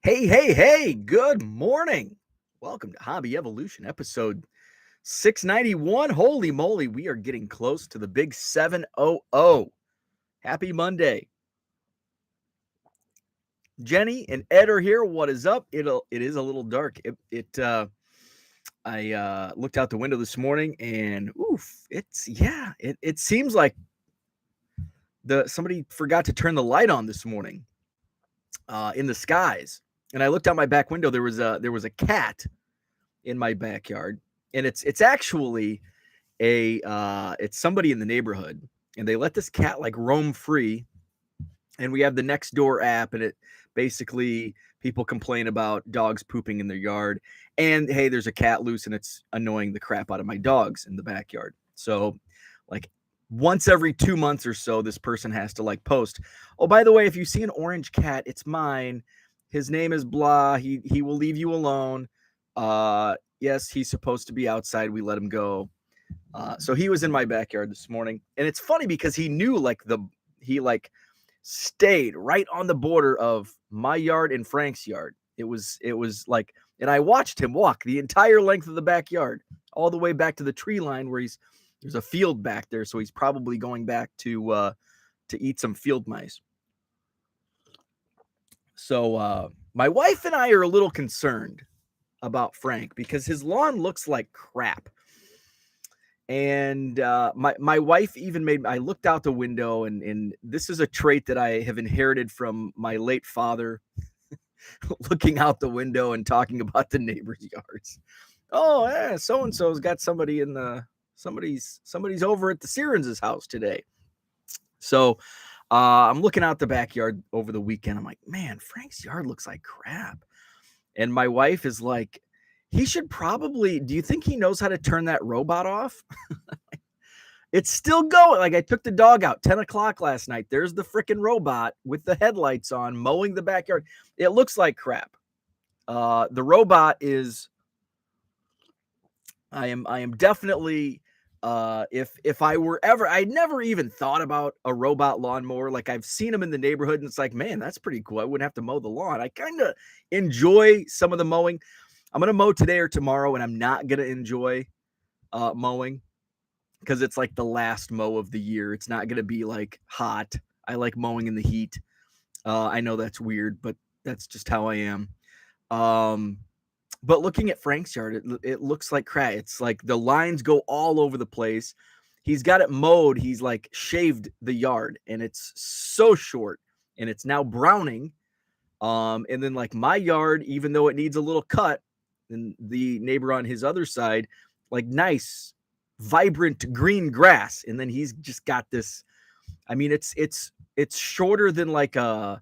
Hey, good morning. Welcome to Hobby Evolution, episode 691. Holy moly, we are getting close to the big 700. Happy Monday. Jenny and Ed are here. What is up? It is a little dark. I looked out the window this morning and it seems like somebody forgot to turn the light on this morning in the skies. And I looked out my back window. There was a cat in my backyard, and it's actually it's somebody in the neighborhood, and they let this cat like roam free. And we have the next door app, and it basically people complain about dogs pooping in their yard, and hey, there's a cat loose and it's annoying the crap out of my dogs in the backyard. So like once every 2 months or so, this person has to like post, oh, by the way, if you see an orange cat, it's mine. His name is blah. He will leave you alone. Yes, he's supposed to be outside. We let him go. So he was in my backyard this morning, and it's funny because he knew he stayed right on the border of my yard and Frank's yard. It was like, and I watched him walk the entire length of the backyard, all the way back to the tree line where there's a field back there, so he's probably going back to eat some field mice. So my wife and I are a little concerned about Frank because his lawn looks like crap. And my wife even I looked out the window, and this is a trait that I have inherited from my late father, looking out the window and talking about the neighbors' yards. Oh, yeah, so-and-so's got somebody's over at the Sirens' house today. So I'm looking out the backyard over the weekend. I'm like, man, Frank's yard looks like crap. And my wife is like, he should probably, do you think he knows how to turn that robot off? It's still going. Like, I took the dog out 10 o'clock last night. There's the freaking robot with the headlights on mowing the backyard. It looks like crap. The robot is, I am definitely, if I were ever, I never even thought about a robot lawnmower. Like, I've seen them in the neighborhood, and it's like, man, that's pretty cool. I wouldn't have to mow the lawn. I kind of enjoy some of the mowing. I'm going to mow today or tomorrow, and I'm not going to enjoy mowing because it's like the last mow of the year. It's not going to be like hot. I like mowing in the heat. I know that's weird, but that's just how I am. But looking at Frank's yard, it looks like crap. It's like the lines go all over the place. He's got it mowed. He's like shaved the yard, and it's so short, and it's now browning. And then like my yard, even though it needs a little cut, and the neighbor on his other side, like nice, vibrant green grass. And then he's just got this. I mean, it's shorter than like a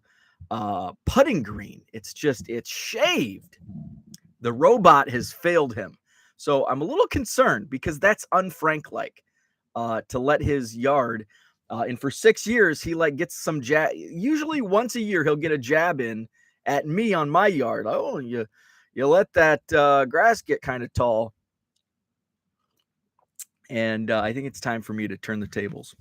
putting green. It's shaved. The robot has failed him. So I'm a little concerned because that's unfrank-like to let his yard. And for 6 years, he like gets some jab. Usually once a year, he'll get a jab in at me on my yard. Oh, you let that grass get kind of tall. And I think it's time for me to turn the tables.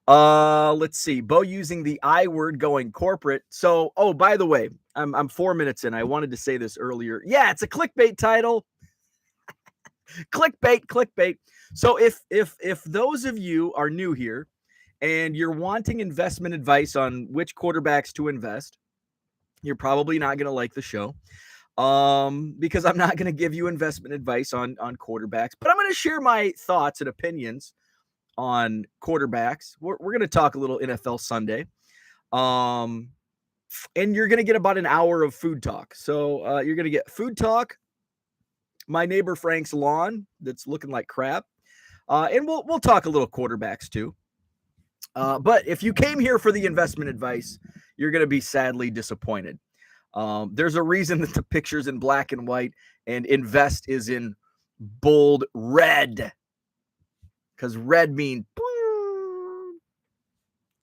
Let's see. Bo using the I word going corporate. So, oh, by the way, I'm 4 minutes in. I wanted to say this earlier. Yeah, it's a clickbait title. clickbait. So if those of you are new here and you're wanting investment advice on which quarterbacks to invest, you're probably not going to like the show. Because I'm not going to give you investment advice on quarterbacks, but I'm going to share my thoughts and opinions on quarterbacks. We're going to talk a little NFL Sunday. And you're going to get about an hour of food talk. So you're going to get food talk, my neighbor Frank's lawn that's looking like crap. And we'll talk a little quarterbacks too. But if you came here for the investment advice, you're going to be sadly disappointed. There's a reason that the picture's in black and white and invest is in bold red. Because red means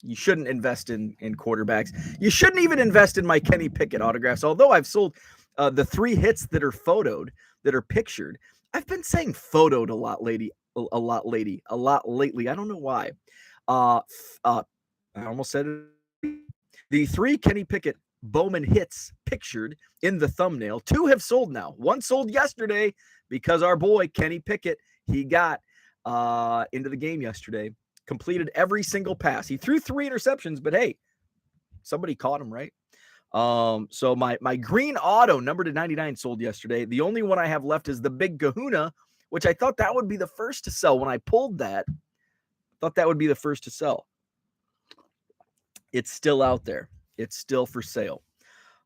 you shouldn't invest in quarterbacks. You shouldn't even invest in my Kenny Pickett autographs. Although I've sold the 3 hits that are photoed, that are pictured. I've been saying photoed a lot lately. I don't know why. I almost said it. The 3 Kenny Pickett Bowman hits pictured in the thumbnail, 2 have sold now. 1 sold yesterday because our boy Kenny Pickett, he got into the game yesterday, completed every single pass. He threw 3 interceptions, but hey, somebody caught him, right? So my green auto number to 99 sold yesterday. The only one I have left is the Big Kahuna, which I thought that would be the first to sell when I pulled that. Thought that would be the first to sell. It's still out there. It's still for sale.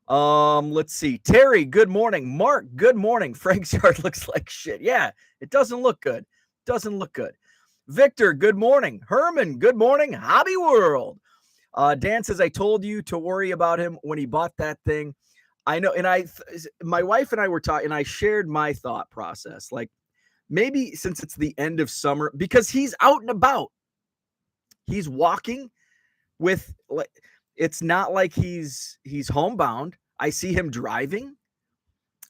Let's see. Terry, good morning. Mark, good morning. Frank's yard looks like shit. Yeah, it doesn't look good. Doesn't look good. Victor, good morning. Herman, good morning. Hobby World. Dan says, I told you to worry about him when he bought that thing. I know. And my wife and I were talking, and I shared my thought process. Like, maybe since it's the end of summer, because he's out and about, he's walking with, like, it's not like he's homebound. I see him driving.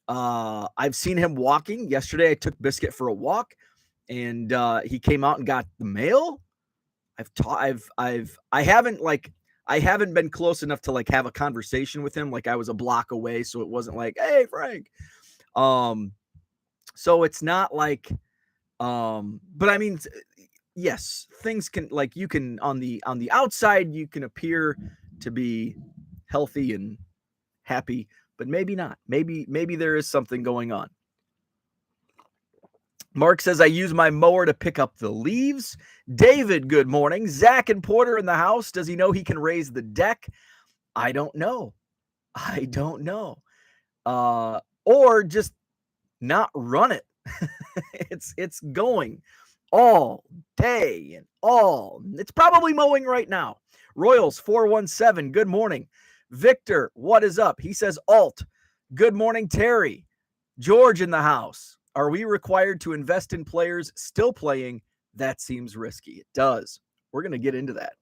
I've seen him walking. Yesterday, I took Biscuit for a walk, and he came out and got the mail. I haven't been close enough to like have a conversation with him. Like, I was a block away, so it wasn't like, hey, Frank. So it's not like, but I mean, yes, things can, like, you can on the outside, you can appear to be healthy and happy, but maybe not. Maybe there is something going on. Mark says, I use my mower to pick up the leaves. David, good morning. Zach and Porter in the house. Does he know he can raise the deck? I don't know. Or just not run it. It's going all day and all. It's probably mowing right now. Royals 417, good morning. Victor, what is up? He says, Alt, good morning, Terry. George in the house. Are we required to invest in players still playing? That seems risky. It does. We're going to get into that.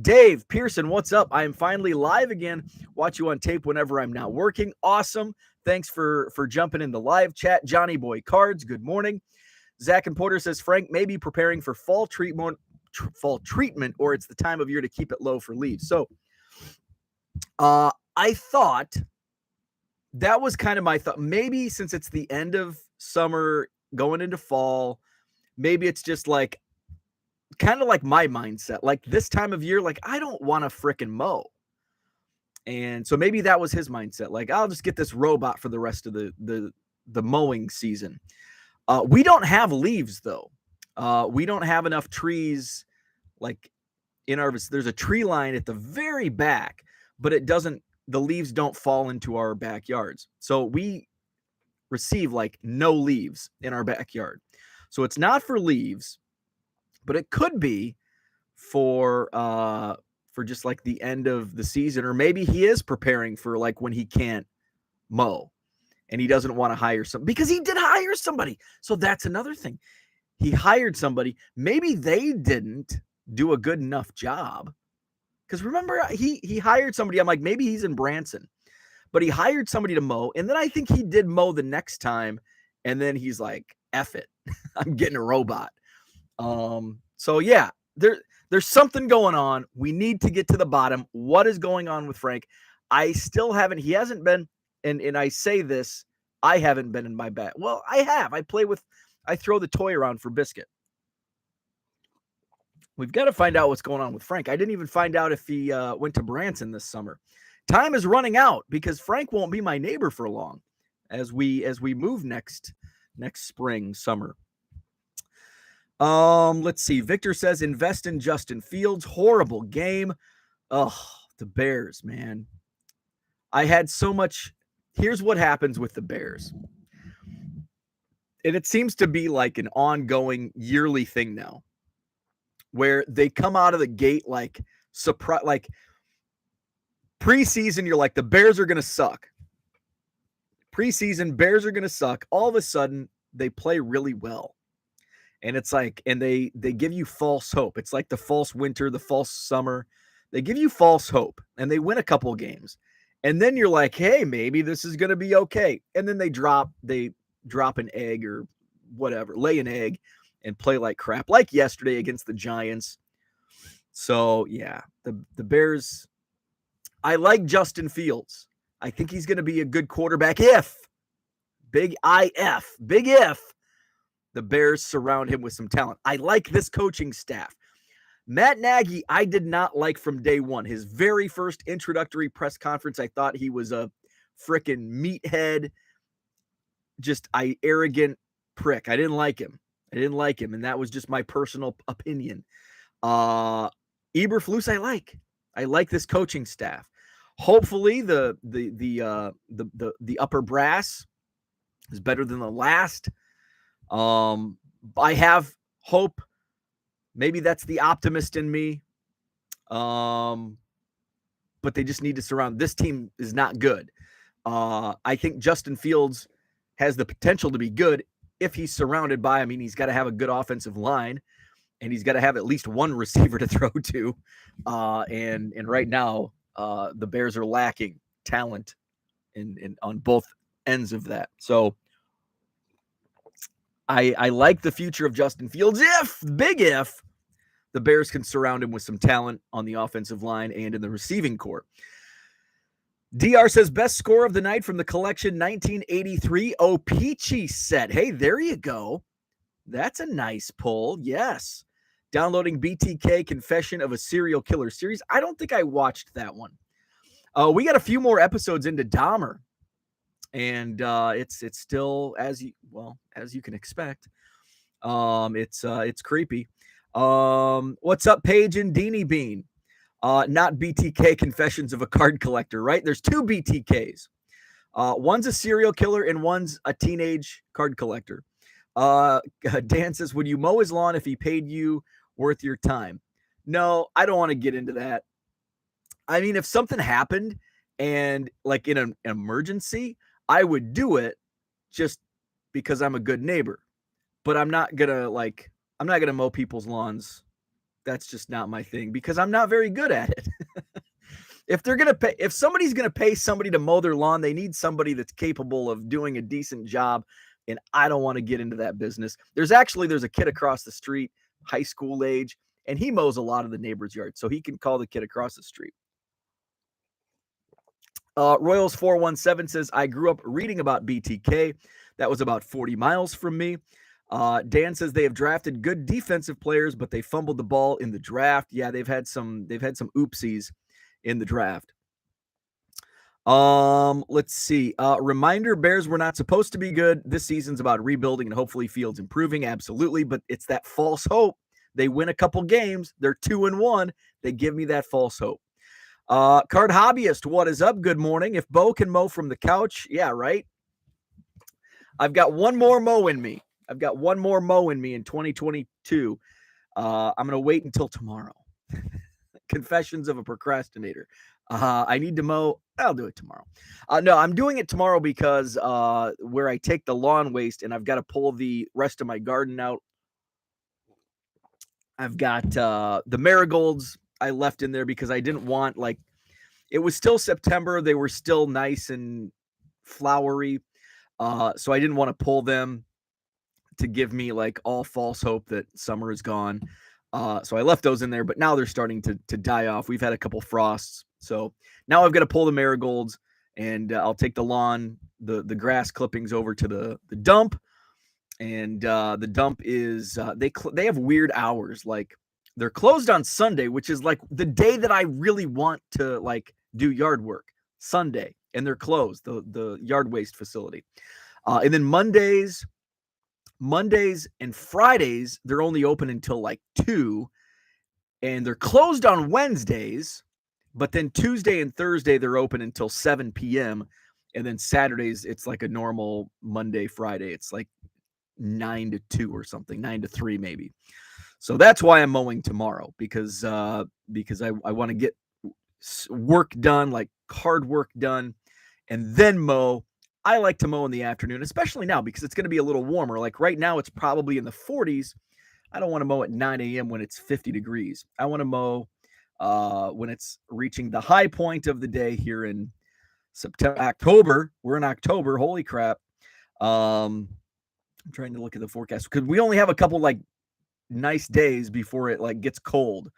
Dave Pearson, what's up? I am finally live again. Watch you on tape whenever I'm not working. Awesome. Thanks for jumping in the live chat. Johnny Boy Cards, good morning. Zach and Porter says, Frank may be preparing for fall treatment, or it's the time of year to keep it low for leaves. So I thought that was kind of my thought. Maybe since it's the end of summer going into fall, maybe it's just like kind of like my mindset. Like this time of year, like I don't want to frickin' mow. And so maybe that was his mindset. Like, I'll just get this robot for the rest of the mowing season. We don't have leaves though. We don't have enough trees like in our, there's a tree line at the very back, but the leaves don't fall into our backyards. So we receive like no leaves in our backyard. So it's not for leaves, but it could be for just like the end of the season, or maybe he is preparing for like when he can't mow and he doesn't want to hire because he did hire somebody. So that's another thing. He hired somebody. Maybe they didn't do a good enough job. Because remember, he hired somebody. I'm like, maybe he's in Branson, but he hired somebody to mow. And then I think he did mow the next time. And then he's like, F it. I'm getting a robot. So yeah, there's something going on. We need to get to the bottom. What is going on with Frank? He hasn't been, and I say this, I haven't been in my bag. Well, I have. I throw the toy around for Biscuit. We've got to find out what's going on with Frank. I didn't even find out if he went to Branson this summer. Time is running out because Frank won't be my neighbor for long as we move next spring, summer. Let's see. Victor says, invest in Justin Fields. Horrible game. Oh, the Bears, man. I had so much. Here's what happens with the Bears. And it seems to be like an ongoing yearly thing now, where they come out of the gate like surprise, like preseason, you're like, the Bears are going to suck. Preseason, Bears are going to suck. All of a sudden, they play really well. And it's like, and they give you false hope. It's like the false winter, the false summer. They give you false hope, and they win a couple of games. And then you're like, hey, maybe this is going to be okay. And then they drop an egg or whatever, lay an egg and play like crap, like yesterday against the Giants. So, yeah, the Bears. I like Justin Fields. I think he's going to be a good quarterback if, big if the Bears surround him with some talent. I like this coaching staff. Matt Nagy, I did not like from day one. His very first introductory press conference, I thought he was a freaking meathead, just arrogant prick. I didn't like him. And that was just my personal opinion. Eberflus, I like this coaching staff. Hopefully, the upper brass is better than the last. I have hope. Maybe that's the optimist in me. But they just need to surround. This team is not good. I think Justin Fields has the potential to be good if he's surrounded by, he's got to have a good offensive line, and he's got to have at least one receiver to throw to. And right now, the Bears are lacking talent in on both ends of that. So I like the future of Justin Fields if the Bears can surround him with some talent on the offensive line and in the receiving corps. DR says, best score of the night from the collection 1983 O-Pee-Chee set. Hey, there you go. That's a nice pull. Yes. Downloading BTK Confession of a Serial Killer series. I don't think I watched that one. We got a few more episodes into Dahmer. And it's still as you can expect. It's creepy. What's up, Paige and Deanie Bean? Not BTK Confessions of a Card Collector, right? There's two BTKs. One's a serial killer and one's a teenage card collector. Dan says, would you mow his lawn if he paid you worth your time? No, I don't want to get into that. If something happened and like in an emergency, I would do it just because I'm a good neighbor. But I'm not going to mow people's lawns. That's just not my thing because I'm not very good at it. If somebody's going to pay somebody to mow their lawn, they need somebody that's capable of doing a decent job. And I don't want to get into that business. There's a kid across the street, high school age, and he mows a lot of the neighbor's yards. So he can call the kid across the street. Royals 417 says, I grew up reading about BTK. That was about 40 miles from me. Dan says they have drafted good defensive players, but they fumbled the ball in the draft. Yeah, they've had some oopsies in the draft. Let's see. Reminder, Bears were not supposed to be good. This season's about rebuilding and hopefully Fields improving. Absolutely. But it's that false hope. They win a couple games. They're 2-1. They give me that false hope. Card Hobbyist, what is up? Good morning. If Bo can mow from the couch, yeah, right. I've got one more mow in me. in 2022. I'm going to wait until tomorrow. Confessions of a Procrastinator. I need to mow. I'll do it tomorrow. No, I'm doing it tomorrow because where I take the lawn waste and I've got to pull the rest of my garden out. I've got the marigolds I left in there because I didn't want, it was still September. They were still nice and flowery. So I didn't want to pull them to give me all false hope that summer is gone. So I left those in there, but now they're starting to die off. We've had a couple frosts. So now I've got to pull the marigolds and I'll take the lawn, the grass clippings over to the dump. And the dump is, they have weird hours. They're closed on Sunday, which is the day that I really want to do yard work, Sunday. And they're closed, the yard waste facility. And then Mondays and Fridays, they're only open until 2. And they're closed on Wednesdays. But then Tuesday and Thursday, they're open until 7 p.m. And then Saturdays, it's a normal Monday, Friday. It's 9 to 2 or something, 9 to 3 maybe. So that's why I'm mowing tomorrow because I want to get work done, hard work done, and then mow. I like to mow in the afternoon, especially now because it's going to be a little warmer. Right now, it's probably in the 40s. I don't want to mow at 9 a.m. when it's 50 degrees. I want to mow when it's reaching the high point of the day here in October. We're in October. Holy crap. I'm trying to look at the forecast because we only have a couple nice days before it gets cold.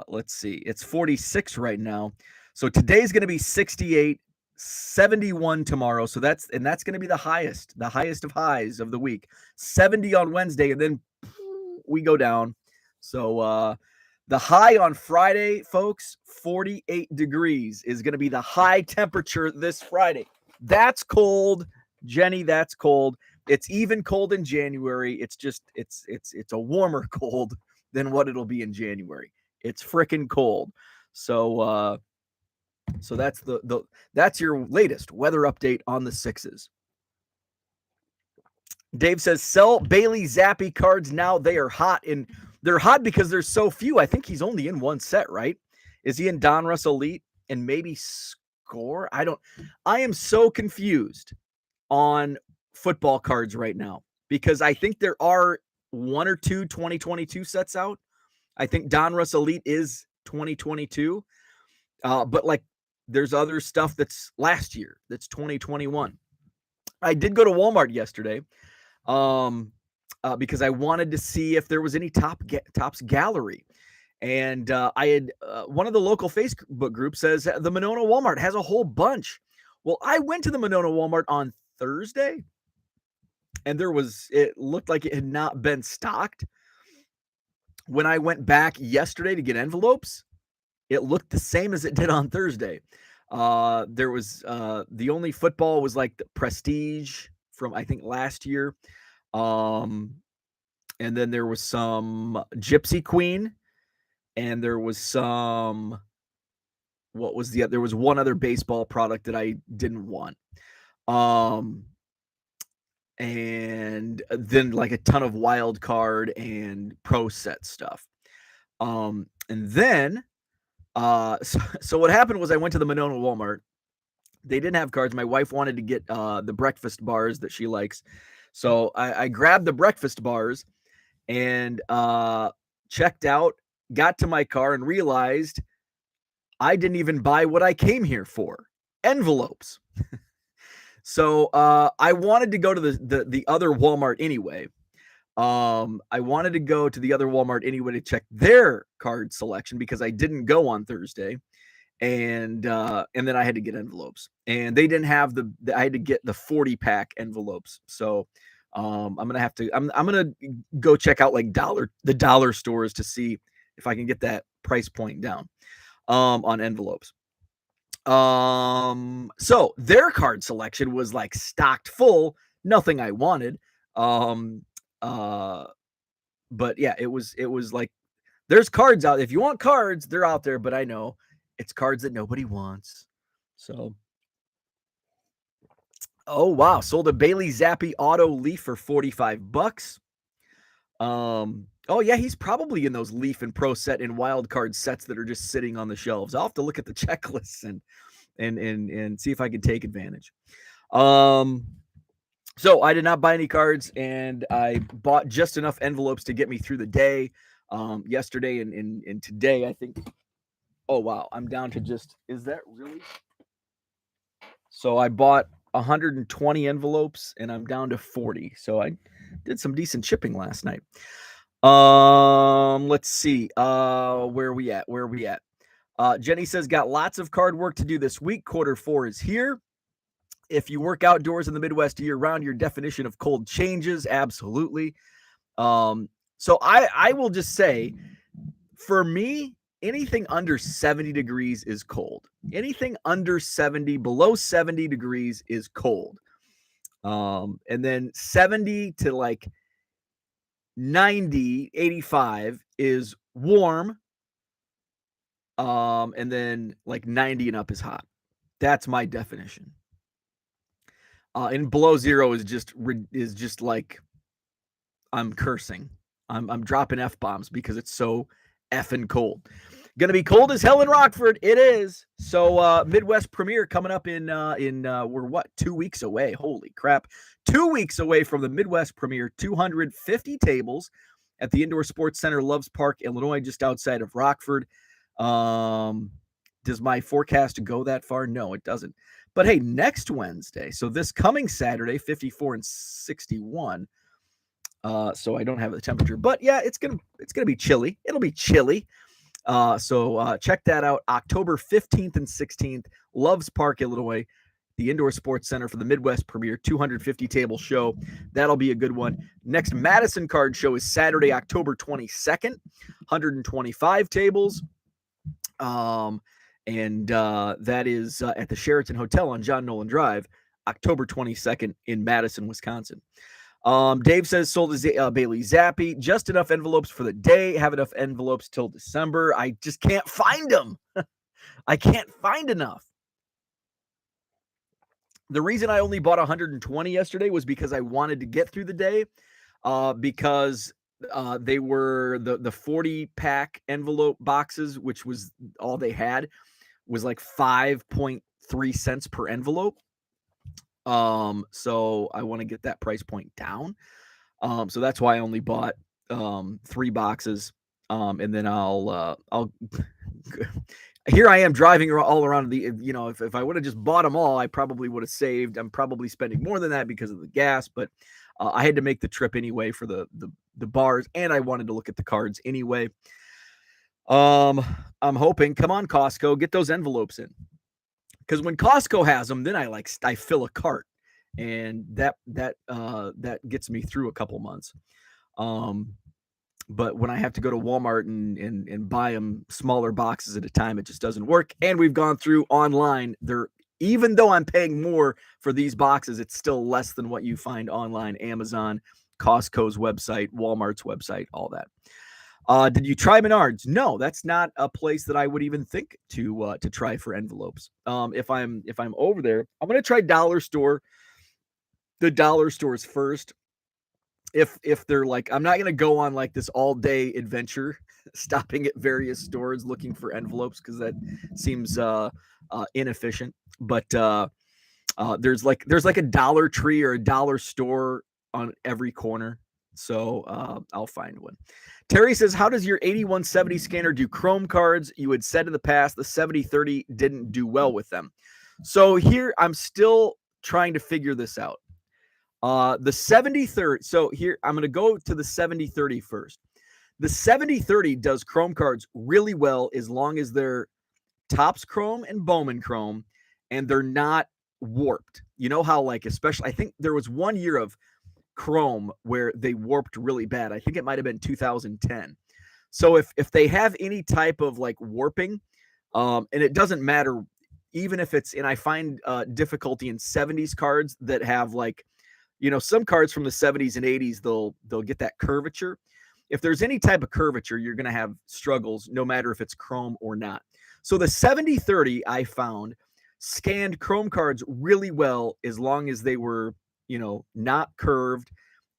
Let's see. It's 46 right now. So today's going to be 68, 71 tomorrow. So that's going to be the highest of highs of the week. 70 on Wednesday, and then we go down. So the high on Friday, folks, 48 degrees is going to be the high temperature this Friday. That's cold, Jenny. That's cold. It's even cold in January. It's just it's a warmer cold than what it'll be in January. It's freaking cold. So so that's that's your latest weather update on the Sixes. Dave says sell Bailey Zappi cards now. They are hot, and they're hot because there's so few. I think he's only in one set, right? Is he in Donruss Elite and maybe Score? I am so confused on football cards right now because I think there are one or two 2022 sets out. I think Donruss Elite is 2022, but like there's other stuff that's last year, that's 2021. I did go to Walmart yesterday because I wanted to see if there was any Topps Gallery. And I had one of the local Facebook groups says the Monona Walmart has a whole bunch. Well, I went to the Monona Walmart on Thursday, and it looked like it had not been stocked. When I went back yesterday to get envelopes, it looked the same as it did on Thursday. There was the only football was like the Prestige from I think last year. And then there was some Gypsy Queen, and there was some there was one other baseball product that I didn't want. And then like a ton of wild card and pro set stuff. And then so what happened was I went to the Monona Walmart. They didn't have cards. My wife wanted to get the breakfast bars that she likes. So I grabbed the breakfast bars and checked out, got to my car, and realized I didn't even buy what I came here for, envelopes. So I wanted to go to the other Walmart anyway. I wanted to go to the other Walmart anyway to check their card selection because I didn't go on Thursday. And then I had to get envelopes, and they didn't have I had to get the 40-pack envelopes. So I'm gonna go check out like the dollar stores to see if I can get that price point down on envelopes. So their card selection was like stocked full, nothing I wanted. But yeah, it was like there's cards out. If you want cards, they're out there, but I know it's cards that nobody wants. So, oh wow, sold a Bailey Zappi Auto Leaf for $45. Oh yeah, he's probably in those Leaf and Pro Set and Wild Card sets that are just sitting on the shelves. I'll have to look at the checklists and see if I can take advantage. So I did not buy any cards, and I bought just enough envelopes to get me through the day. Yesterday and today, I think. Oh wow, I'm down to is that really? So I bought 120 envelopes and I'm down to 40. So I did some decent shipping last night. Let's see. Where are we at? Jenny says, got lots of card work to do this week. Q4 is here. If you work outdoors in the Midwest year round, your definition of cold changes. Absolutely. So I will just say, for me, anything under 70 degrees is cold. Anything under 70, below 70 degrees is cold. And then 70 to like 90, 85 is warm. And then like 90 and up is hot. That's my definition. And below zero is just like I'm cursing. I'm dropping F-bombs because it's so effing cold. Going to be cold as hell in Rockford. It is. So Midwest Premiere coming up in we're 2 weeks away. Holy crap. 2 weeks away from the Midwest Premiere. 250 tables at the Indoor Sports Center, Loves Park, Illinois, just outside of Rockford. Does my forecast go that far? No, it doesn't. But hey, next Wednesday, so this coming Saturday, 54 and 61. So I don't have the temperature, but yeah, it's gonna be chilly. It'll be chilly. So check that out. October 15th and 16th, Loves Park, Illinois, the Indoor Sports Center for the Midwest Premier 250 table show. That'll be a good one. Next Madison card show is Saturday, October 22nd, 125 tables. And that is at the Sheraton Hotel on John Nolan Drive, October 22nd in Madison, Wisconsin. Dave says sold to Bailey Zappi. Just enough envelopes for the day. Have enough envelopes till December. I just can't find them. I can't find enough. The reason I only bought 120 yesterday was because I wanted to get through the day, because they were the 40-pack envelope boxes, which was all they had, was like 5.3 cents per envelope. So I want to get that price point down. So that's why I only bought 3 boxes. And then I'll here I am driving all around the, if I would have just bought them all, I probably would have saved. I'm probably spending more than that because of the gas, but I had to make the trip anyway for the bars, and I wanted to look at the cards anyway. I'm hoping, come on, Costco, get those envelopes in. Because when Costco has them, then I fill a cart, and that gets me through a couple months. But when I have to go to Walmart and buy them smaller boxes at a time, it just doesn't work. And we've gone through online. Even though I'm paying more for these boxes, it's still less than what you find online, Amazon, Costco's website, Walmart's website, all that. Did you try Menards? No, that's not a place that I would even think to try for envelopes. If I'm over there, I'm gonna try Dollar Store. The dollar stores first. If they're like, I'm not gonna go on like this all day adventure, stopping at various stores looking for envelopes, because that seems inefficient. But there's like a Dollar Tree or a dollar store on every corner. So I'll find one. Terry says, how does your 8170 scanner do Chrome cards? You had said in the past the 7030 didn't do well with them. So here I'm still trying to figure this out. The 7030, so here I'm going to go to the 7030 first. The 7030 does Chrome cards really well as long as they're Topps Chrome and Bowman Chrome, and they're not warped. You know how, like, especially, I think there was one year of Chrome where they warped really bad. I think it might have been 2010. So if they have any type of like warping, and it doesn't matter, even if it's, and I find difficulty in 70s cards that have like, some cards from the 70s and 80s, they'll get that curvature. If there's any type of curvature, you're going to have struggles no matter if it's Chrome or not. So the 7030 I found scanned Chrome cards really well as long as they were, not curved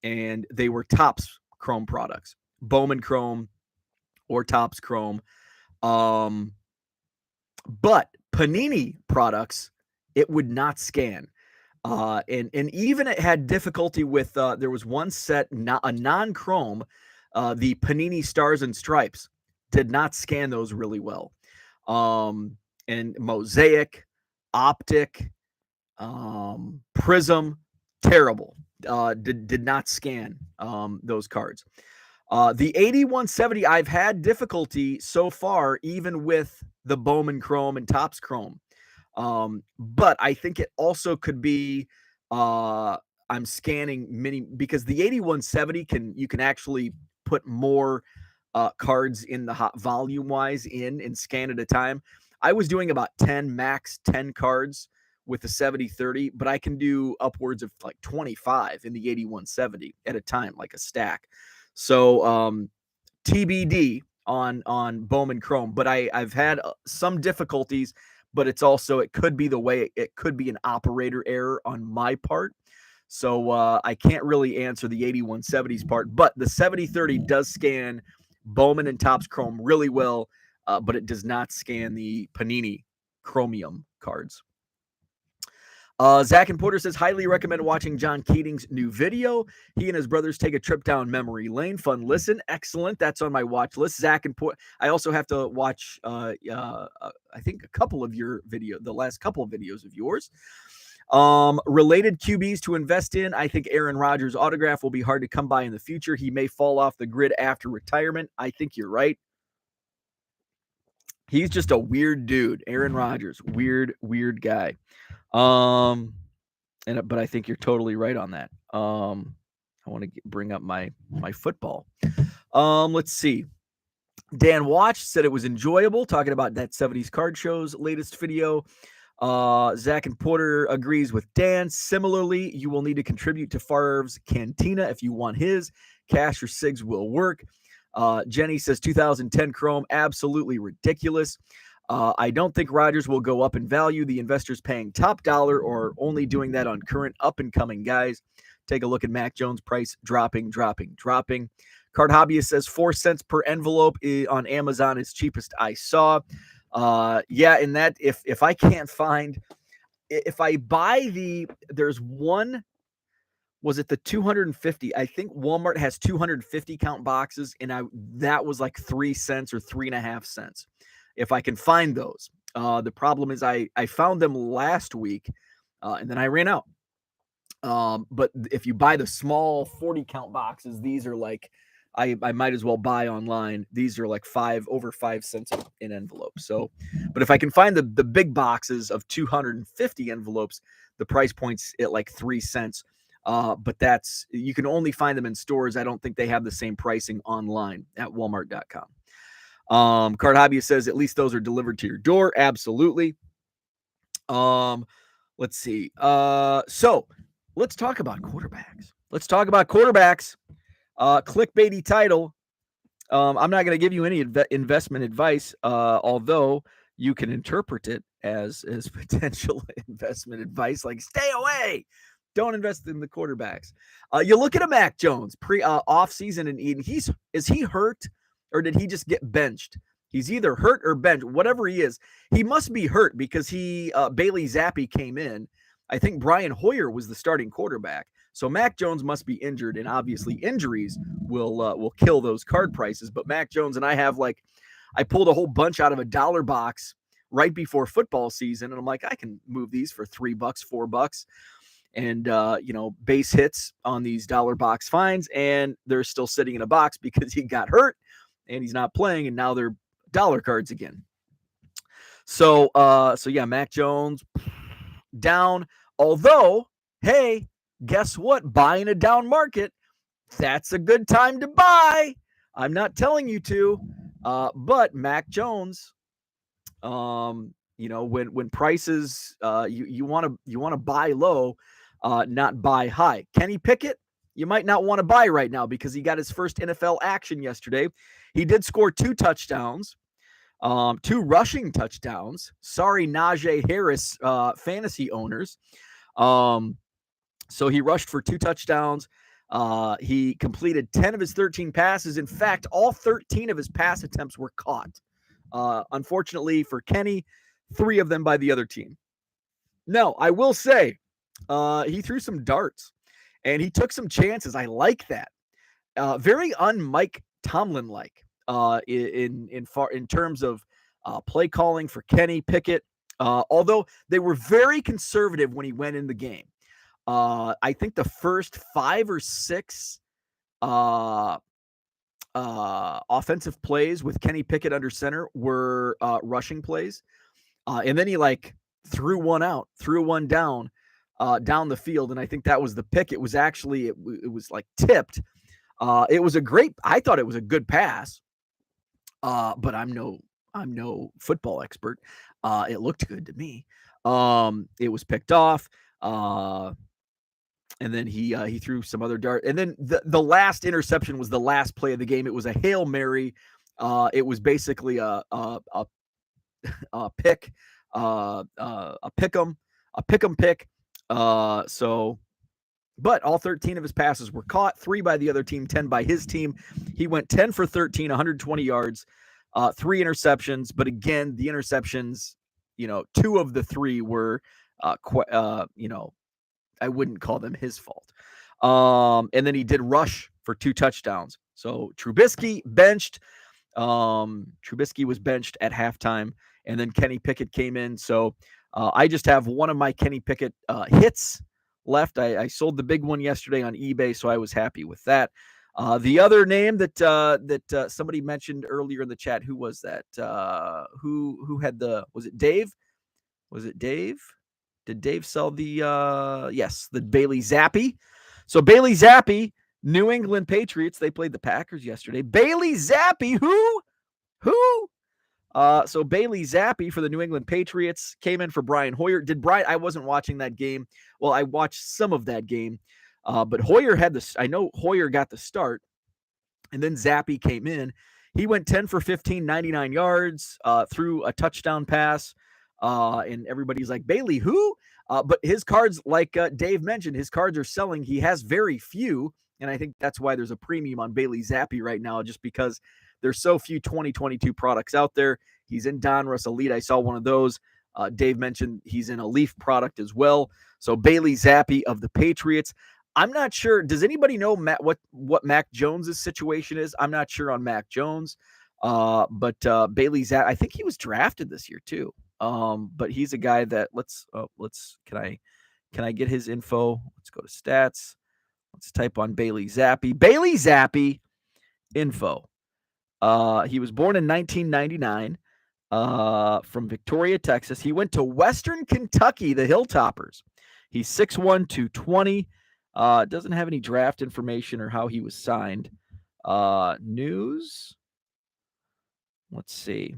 and they were Topps Chrome products, Bowman Chrome or Topps Chrome. But Panini products, it would not scan. And even it had difficulty with, there was one set, a non-Chrome, the Panini Stars and Stripes, did not scan those really well. And Mosaic, Optic, Prism, terrible. Did not scan those cards. The 8170, I've had difficulty so far, even with the Bowman Chrome and Topps Chrome. But I think it also could be I'm scanning many, because the 8170 you can actually put more cards in the hot volume wise in and scan at a time. I was doing about 10 cards with the 7030, but I can do upwards of like 25 in the 8170 at a time, like a stack. So TBD on Bowman Chrome, but I've had some difficulties, but it could be it could be an operator error on my part. So I can't really answer the 8170s part, but the 7030 does scan Bowman and Topps Chrome really well, but it does not scan the Panini Chromium cards. Zach and Porter says, highly recommend watching John Keating's new video. He and his brothers take a trip down memory lane. Fun listen. Excellent. That's on my watch list. Zach and Porter. I also have to watch, I think, a couple of the last couple of videos of yours. Related QBs to invest in. I think Aaron Rodgers' autograph will be hard to come by in the future. He may fall off the grid after retirement. I think you're right. He's just a weird dude. Aaron Rodgers, weird guy. But I think you're totally right on that. I want to bring up my football. Let's see. Dan Watch said it was enjoyable, talking about that 70s card show's latest video. Zach and Porter agrees with Dan. Similarly, you will need to contribute to Favre's Cantina if you want his. Cash or SIGs will work. Jenny says 2010 Chrome, absolutely ridiculous. I don't think Rodgers will go up in value. The investors paying top dollar or only doing that on current up-and-coming guys. Take a look at Mac Jones' price dropping. Card Hobbyist says 4 cents per envelope on Amazon is cheapest I saw. Yeah, in that, if I can't find, if I buy there's one, was it the 250? I think Walmart has 250 count boxes, and that was like 3 cents or 3.5 cents. If I can find those. The problem is I found them last week, and then I ran out. But if you buy the small 40 count boxes, these are like, I might as well buy online. These are like over 5 cents in envelopes. So, but if I can find the big boxes of 250 envelopes, the price point's at like 3 cents. But you can only find them in stores. I don't think they have the same pricing online at Walmart.com. Card Hobby says at least those are delivered to your door. Absolutely. Let's see. So let's talk about quarterbacks. Clickbaity title. I'm not going to give you any investment advice, although you can interpret it as potential investment advice, like stay away. Don't invest in the quarterbacks. You look at a Mac Jones off season in Eden. Is he hurt or did he just get benched? He's either hurt or benched. Whatever he is, he must be hurt because Bailey Zappi came in. I think Brian Hoyer was the starting quarterback. So Mac Jones must be injured, and obviously injuries will kill those card prices. But Mac Jones, and I pulled a whole bunch out of a dollar box right before football season, and I'm like, I can move these for $3, $4, and base hits on these dollar box finds, and they're still sitting in a box because he got hurt and he's not playing, and now they're dollar cards again. So yeah, Mac Jones down. Although, hey, guess what? Buying a down market, that's a good time to buy. I'm not telling you to, but Mac Jones, when prices, you want to buy low, not buy high. Kenny Pickett, you might not want to buy right now because he got his first NFL action yesterday. He did score 2 touchdowns. 2 rushing touchdowns. Sorry, Najee Harris fantasy owners. So he rushed for 2 touchdowns. He completed 10 of his 13 passes. In fact, all 13 of his pass attempts were caught. Unfortunately for Kenny, 3 of them by the other team. Now, I will say, he threw some darts and he took some chances. I like that. Very un-Mike Tomlin-like. In terms of play calling for Kenny Pickett, although they were very conservative when he went in the game. I think the first 5 or 6 offensive plays with Kenny Pickett under center were rushing plays, and then he threw one down the field, and I think that was the pick. It was actually it was tipped. It was I thought it was a good pass. But I'm no football expert. It looked good to me. It was picked off. And then he threw some other dart. And then the last interception was the last play of the game. It was a Hail Mary. It was basically a pick, a pick'em pick. But all 13 of his passes were caught, 3 by the other team, 10 by his team. He went 10 for 13, 120 yards, 3 interceptions. But again, the interceptions, 2 of the 3 were, I wouldn't call them his fault. And then he did rush for 2 touchdowns. So Trubisky benched. Trubisky was benched at halftime, and then Kenny Pickett came in. So I just have one of my Kenny Pickett hits left. I sold the big one yesterday on eBay, so I was happy with that. The other name that somebody mentioned earlier in the chat, who was that? Who had was it Dave? Was it Dave? Did Dave sell the yes, the Bailey Zappi? So Bailey Zappi, New England Patriots, they played the Packers yesterday. Bailey Zappi, who? So Bailey Zappi for the New England Patriots came in for Brian Hoyer. I wasn't watching that game. Well, I watched some of that game. But Hoyer I know Hoyer got the start, and then Zappi came in. He went 10 for 15, 99 yards, threw a touchdown pass, and everybody's like, Bailey, who? But his cards, like Dave mentioned, his cards are selling. He has very few, and I think that's why there's a premium on Bailey Zappi right now, just because there's so few 2022 products out there. He's in Donruss Elite. I saw one of those. Dave mentioned he's in a Leaf product as well. So Bailey Zappi of the Patriots. I'm not sure. Does anybody know what Mac Jones' situation is? I'm not sure on Mac Jones. But Bailey Zappi, I think he was drafted this year too. But he's a guy that can I get his info? Let's go to stats. Let's type on Bailey Zappi. Bailey Zappi info. He was born in 1999 from Victoria, Texas. He went to Western Kentucky, the Hilltoppers. He's 6'1", 220. Doesn't have any draft information or how he was signed. News. Let's see.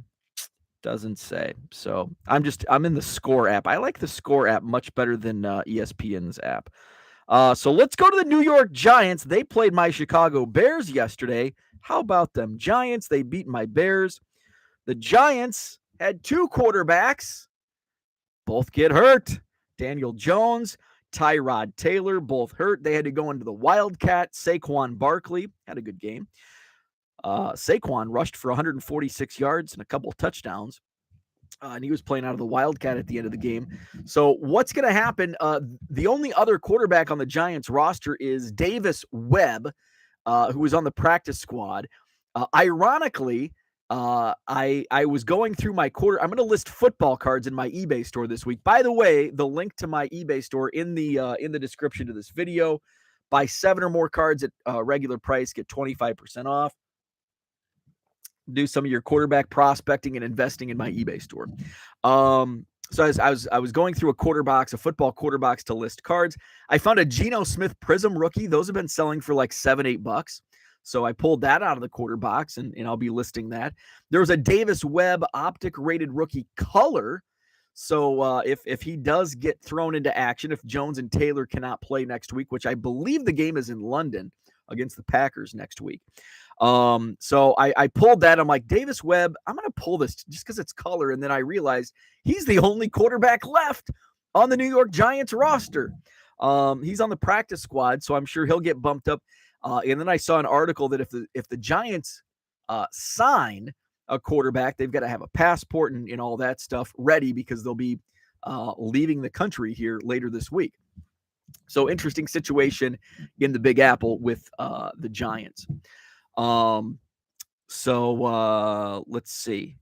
Doesn't say. So I'm in the Score app. I like the Score app much better than ESPN's app. So let's go to the New York Giants. They played my Chicago Bears yesterday. How about them Giants? They beat my Bears. The Giants had two quarterbacks. Both get hurt. Daniel Jones, Tyrod Taylor, both hurt. They had to go into the Wildcat. Saquon Barkley had a good game. Saquon rushed for 146 yards and a couple of touchdowns. And he was playing out of the Wildcat at the end of the game. So what's going to happen? The only other quarterback on the Giants roster is Davis Webb, who was on the practice squad. Ironically, I was going through my I'm going to list football cards in my eBay store this week. By the way, the link to my eBay store in the description to this video. Buy 7 or more cards at regular price, get 25% off. Do some of your quarterback prospecting and investing in my eBay store. So as I was going through a football quarter box to list cards, I found a Geno Smith Prism rookie. Those have been selling for like $7-8. So I pulled that out of the quarter box and I'll be listing that. There was a Davis Webb optic rated rookie color. So if he does get thrown into action, if Jones and Taylor cannot play next week, which I believe the game is in London against the Packers next week. So I pulled that. I'm like, Davis Webb, I'm going to pull this just because it's color. And then I realized he's the only quarterback left on the New York Giants roster. He's on the practice squad, so I'm sure he'll get bumped up. And then I saw an article that if the Giants sign a quarterback, they've got to have a passport and all that stuff ready because they'll be leaving the country here later this week. So interesting situation in the Big Apple with the Giants. So let's see.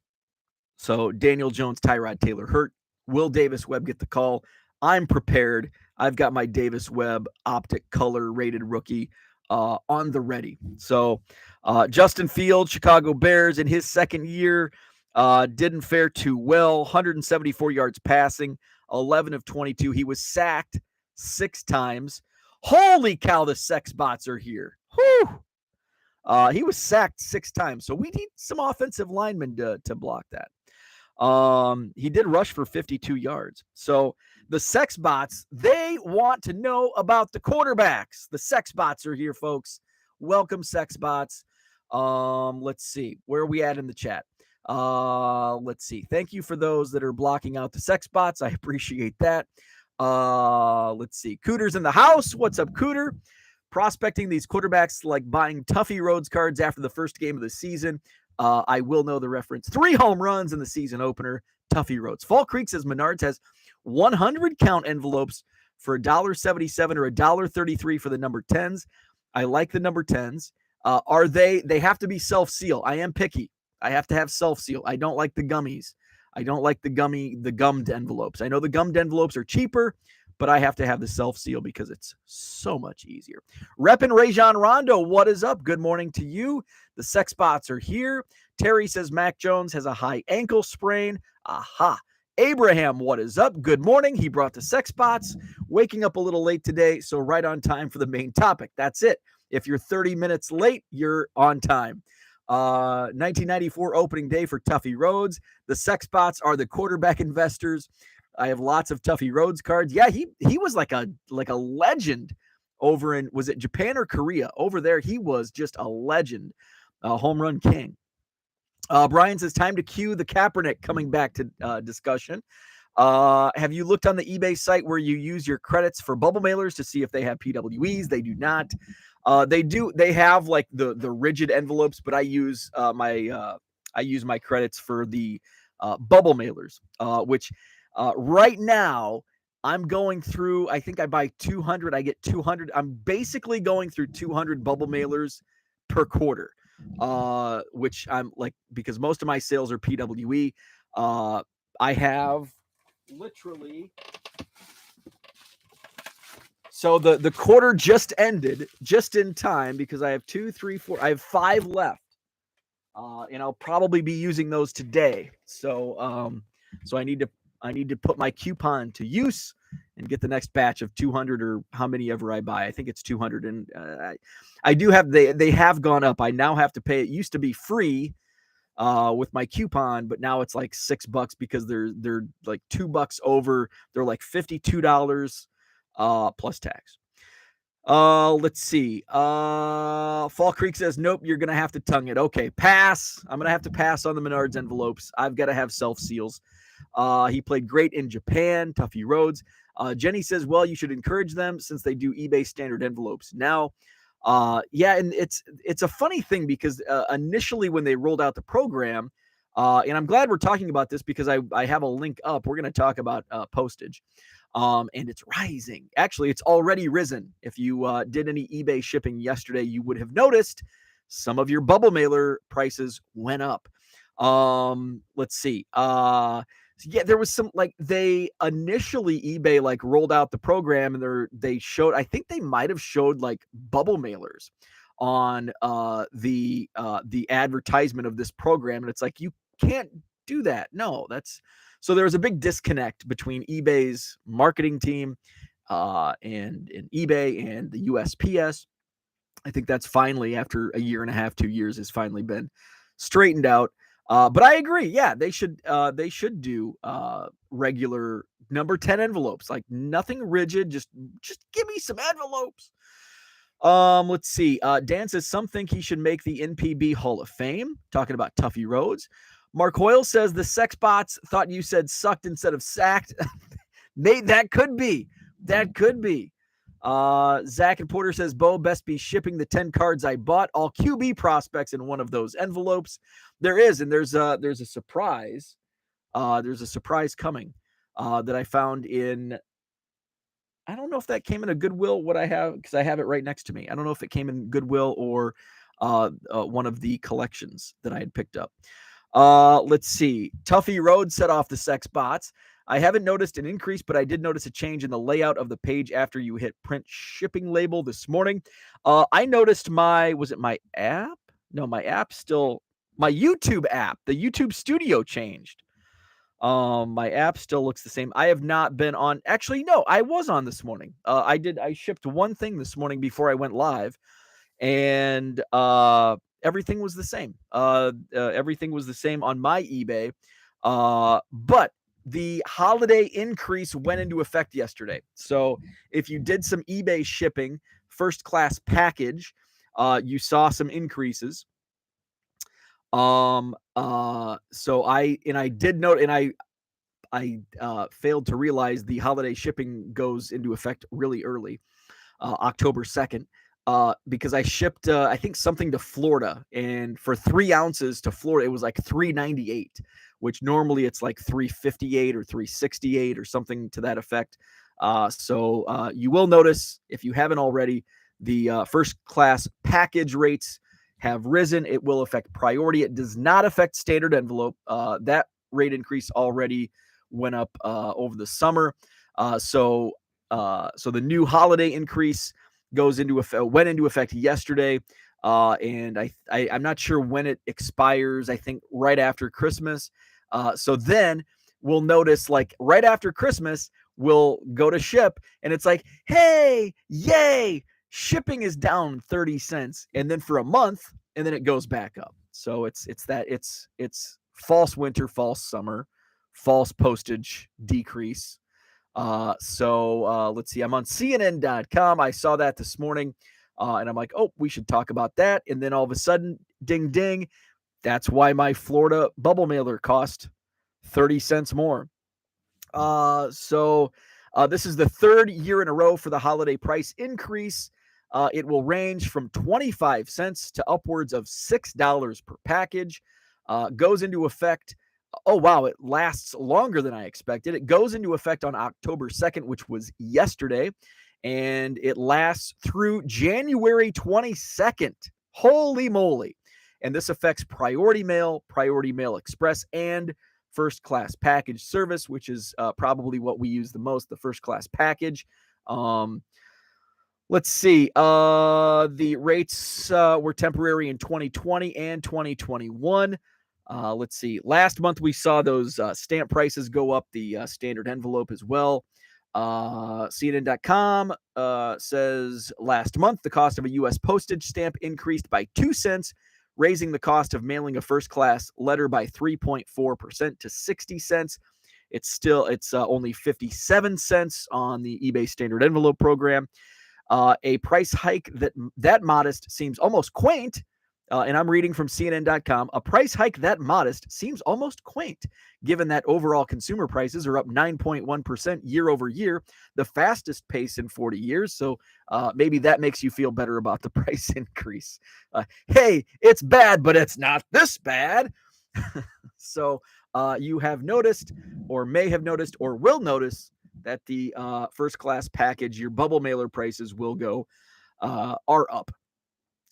So Daniel Jones, Tyrod Taylor hurt. Will Davis Webb get the call? I'm prepared. I've got my Davis Webb optic color rated rookie on the ready. So Justin Fields, Chicago Bears, in his second year, didn't fare too well. 174 yards passing, 11 of 22. He was sacked 6 times. Holy cow, the sex bots are here. Whew. He was sacked 6 times. So we need some offensive linemen to block that. He did rush for 52 yards. So the sex bots, they want to know about the quarterbacks. The sex bots are here, folks. Welcome, sex bots. Let's see. Where are we at in the chat? Let's see. Thank you for those that are blocking out the sex bots. I appreciate that. Let's see. Cooter's in the house. What's up, Cooter? Prospecting these quarterbacks like buying Tuffy Rhodes cards after the first game of the season. I will know the reference. 3 home runs in the season opener. Tuffy Rhodes. Fall Creek says Menards has 100 count envelopes for $1.77 or $1.33 for the number 10s. I like the number 10s. They have to be self-seal. I am picky. I have to have self-seal. I don't like the gummies. I don't like the gummed envelopes. I know the gummed envelopes are cheaper, but I have to have the self-seal because it's so much easier. Reppin' Rajon Rondo, what is up? Good morning to you. The sex bots are here. Terry says Mac Jones has a high ankle sprain. Aha. Abraham, what is up? Good morning. He brought the sex bots. Waking up a little late today, so right on time for the main topic. That's it. If you're 30 minutes late, you're on time. 1994 opening day for Tuffy Rhodes. The sex bots are the quarterback investors. I have lots of Tuffy Rhodes cards. Yeah, he was like a legend over in, was it Japan or Korea? Over there, he was just a legend, a home run king. Brian says, time to cue the Kaepernick coming back to discussion. Have you looked on the eBay site where you use your credits for bubble mailers to see if they have PWEs? They do not. They do. They have like the rigid envelopes, but I use my credits for the bubble mailers, which right now I'm going through. I think I buy 200. I get 200. I'm basically going through 200 bubble mailers per quarter, which I'm like, because most of my sales are PWE. I have literally. So the quarter just ended just in time because I have 2, 3, 4. I have 5 left, and I'll probably be using those today. So I need to put my coupon to use and get the next batch of 200 or how many ever I buy. I think it's 200, and I do have they have gone up. I now have to pay. It used to be free with my coupon, but now it's like $6 because they're like $2 over. They're like $52 plus tax. Let's see. Fall Creek says, nope, you're going to have to tongue it. Okay, pass. I'm going to have to pass on the Menards envelopes. I've got to have self-seals. He played great in Japan, Tuffy Rhodes. Jenny says, well, you should encourage them since they do eBay standard envelopes now. Yeah, and it's a funny thing because initially when they rolled out the program, and I'm glad we're talking about this because I have a link up. We're going to talk about postage. And it's rising. Actually, it's already risen. If you did any eBay shipping yesterday, you would have noticed some of your bubble mailer prices went up. Let's see. So yeah, there was some, like, they initially eBay like rolled out the program and they showed, I think they might have showed like bubble mailers on the advertisement of this program, and it's like, you can't do that. No, so there was a big disconnect between eBay's marketing team and eBay and the USPS. I think that's finally, after a year and a half, 2 years, has finally been straightened out. But I agree. Yeah, they should do regular number 10 envelopes, like nothing rigid. Just give me some envelopes. Let's see. Dan says some think he should make the NPB Hall of Fame. Talking about Tuffy Rhodes. Mark Hoyle says the sex bots thought you said sucked instead of sacked. That could be. Zach and Porter says, Bo, best be shipping the 10 cards I bought, all QB prospects in one of those envelopes. There is, and there's a surprise. There's a surprise coming that I found in, I don't know if that came in a Goodwill, what I have, because I have it right next to me. I don't know if it came in Goodwill or one of the collections that I had picked up. Let's see. Tuffy Rhodes set off the sex bots. I haven't noticed an increase, but I did notice a change in the layout of the page after you hit print shipping label this morning. I noticed was it my app? No, my YouTube app, the YouTube Studio changed. My app still looks the same. I have not been on. Actually, no, I was on this morning. I shipped one thing this morning before I went live, and everything was the same. Everything was the same on my eBay. But the holiday increase went into effect yesterday. So if you did some eBay shipping, first class package, you saw some increases. So I did note, and I failed to realize the holiday shipping goes into effect really early, October 2nd. Because I shipped, I think, something to Florida, and for 3 ounces to Florida, it was like $3.98, which normally it's like $3.58 or $3.68 or something to that effect. So you will notice, if you haven't already, the first class package rates have risen. It will affect priority. It does not affect standard envelope. That rate increase already went up over the summer. So So the new holiday increase went into effect yesterday. And I'm not sure when it expires. I think right after Christmas. So then we'll notice, like, right after Christmas, we'll go to ship and it's like, hey, yay, shipping is down 30 cents. And then for a month, and then it goes back up. So it's false winter, false summer, false postage decrease. So let's see. I'm on CNN.com. I saw that this morning, and I'm like, oh, we should talk about that. And then all of a sudden, ding, ding. That's why my Florida bubble mailer cost 30 cents more. So this is the third year in a row for the holiday price increase. It will range from 25 cents to upwards of $6 per package. Goes into effect. Oh, wow. It lasts longer than I expected. It goes into effect on October 2nd, which was yesterday, and it lasts through January 22nd. Holy moly. And this affects Priority Mail Express, and first class package service, which is probably what we use the most, the first class package. Let's see. The rates were temporary in 2020 and 2021. Let's see. Last month, we saw those stamp prices go up, the standard envelope as well. CNN.com says last month, the cost of a U.S. postage stamp increased by 2 cents, raising the cost of mailing a first-class letter by 3.4% to 60 cents. It's only 57 cents on the eBay standard envelope program. A price hike that modest seems almost quaint. And I'm reading from CNN.com. A price hike that modest seems almost quaint, given that overall consumer prices are up 9.1% year over year, the fastest pace in 40 years. So maybe that makes you feel better about the price increase. Hey, it's bad, but it's not this bad. So you have noticed, or may have noticed, or will notice that the first class package, your bubble mailer prices are up.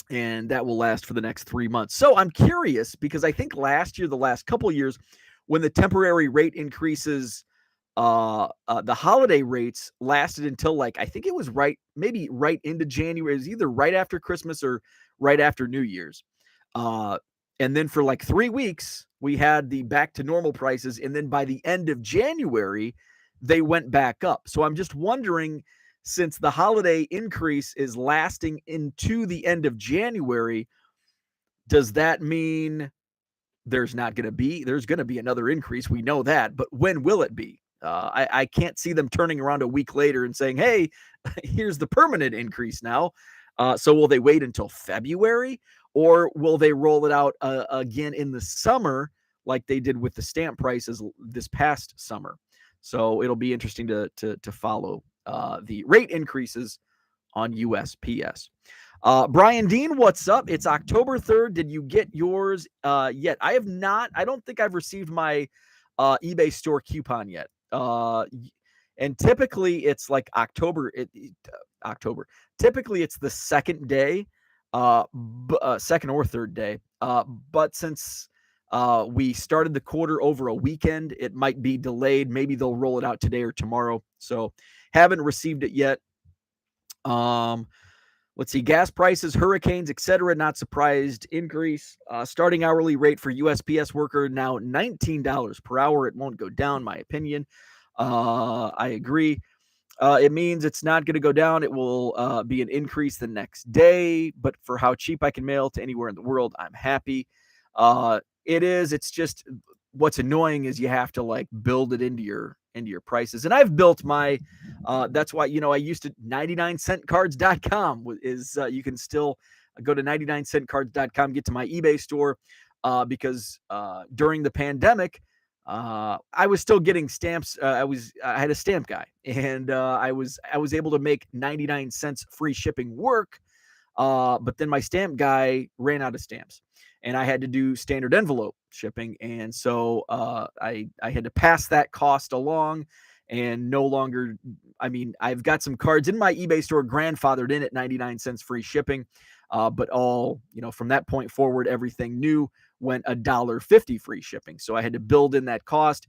And that will last for the next 3 months. So I'm curious, because I think last year, the last couple of years, when the temporary rate increases, the holiday rates lasted until, like, I think it was maybe right into January. It was either right after Christmas or right after New Year's. And then for like 3 weeks, we had the back to normal prices. And then by the end of January, they went back up. So I'm just wondering, since the holiday increase is lasting into the end of January, does that mean there's going to be another increase? We know that, but when will it be? I can't see them turning around a week later and saying, hey, here's the permanent increase now. So will they wait until February, or will they roll it out again in the summer like they did with the stamp prices this past summer? So it'll be interesting to follow the rate increases on USPS. Brian Dean, what's up? It's October 3rd. Did you get yours yet? I have not. I don't think I've received my eBay store coupon yet. And typically it's like October. Typically it's the second day, second or third day. But since we started the quarter over a weekend, it might be delayed. Maybe they'll roll it out today or tomorrow. So haven't received it yet. Let's see. Gas prices, hurricanes, etc. Not surprised. Increase. Starting hourly rate for USPS worker now $19 per hour. It won't go down, my opinion. I agree. It means it's not going to go down. It will be an increase the next day. But for how cheap I can mail to anywhere in the world, I'm happy. It is. It's just, what's annoying is you have to like build it into your prices. And I've built my, that's why, I used to 99centcards.com is, you can still go to 99centcards.com, get to my eBay store, because during the pandemic, I was still getting stamps. I had a stamp guy, and I was able to make 99 cents free shipping work. But then my stamp guy ran out of stamps, and I had to do standard envelope shipping. And so I had to pass that cost along, and no longer, I've got some cards in my eBay store grandfathered in at 99 cents free shipping. But all, from that point forward, everything new went $1.50 free shipping. So I had to build in that cost.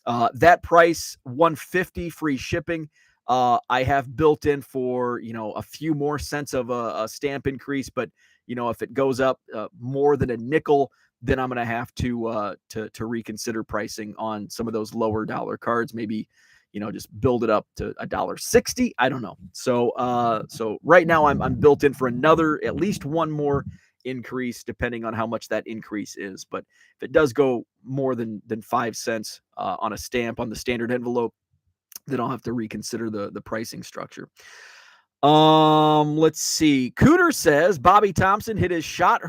That price, $150 free shipping, I have built in for, a few more cents of a stamp increase, but if it goes up more than a nickel, then I'm going to have to reconsider pricing on some of those lower dollar cards. Maybe, just build it up to $1.60. I don't know. So right now I'm built in for at least one more increase, depending on how much that increase is. But if it does go more than 5 cents on a stamp on the standard envelope, then I'll have to reconsider the pricing structure. Let's see. Cooter says Bobby Thompson hit his shot.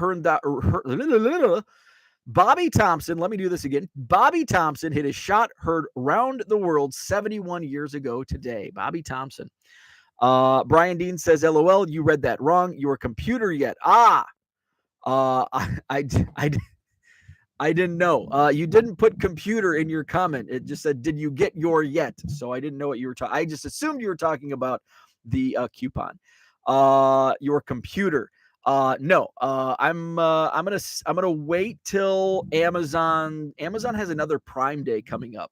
Bobby Thompson, let me do this again. Bobby Thompson hit his shot heard round the world 71 years ago today. Bobby Thompson. Brian Dean says, LOL, you read that wrong. Your computer yet? I didn't know. You didn't put computer in your comment. It just said, did you get your yet? So I didn't know what you were talking. I just assumed you were talking about the coupon. Your computer. No. I'm gonna wait till Amazon. Amazon has another Prime Day coming up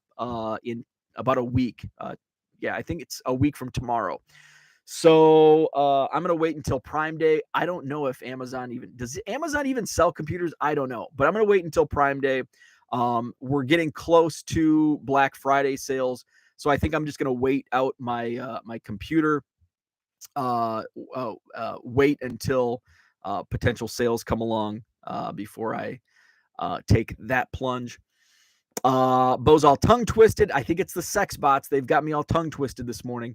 in about a week. I think it's a week from tomorrow. So I'm going to wait until Prime Day. I don't know if does Amazon even sell computers? I don't know, but I'm going to wait until Prime Day. We're getting close to Black Friday sales. So I think I'm just going to wait out my computer, wait until potential sales come along before I take that plunge. Bo's all tongue twisted. I think it's the sex bots. They've got me all tongue twisted this morning.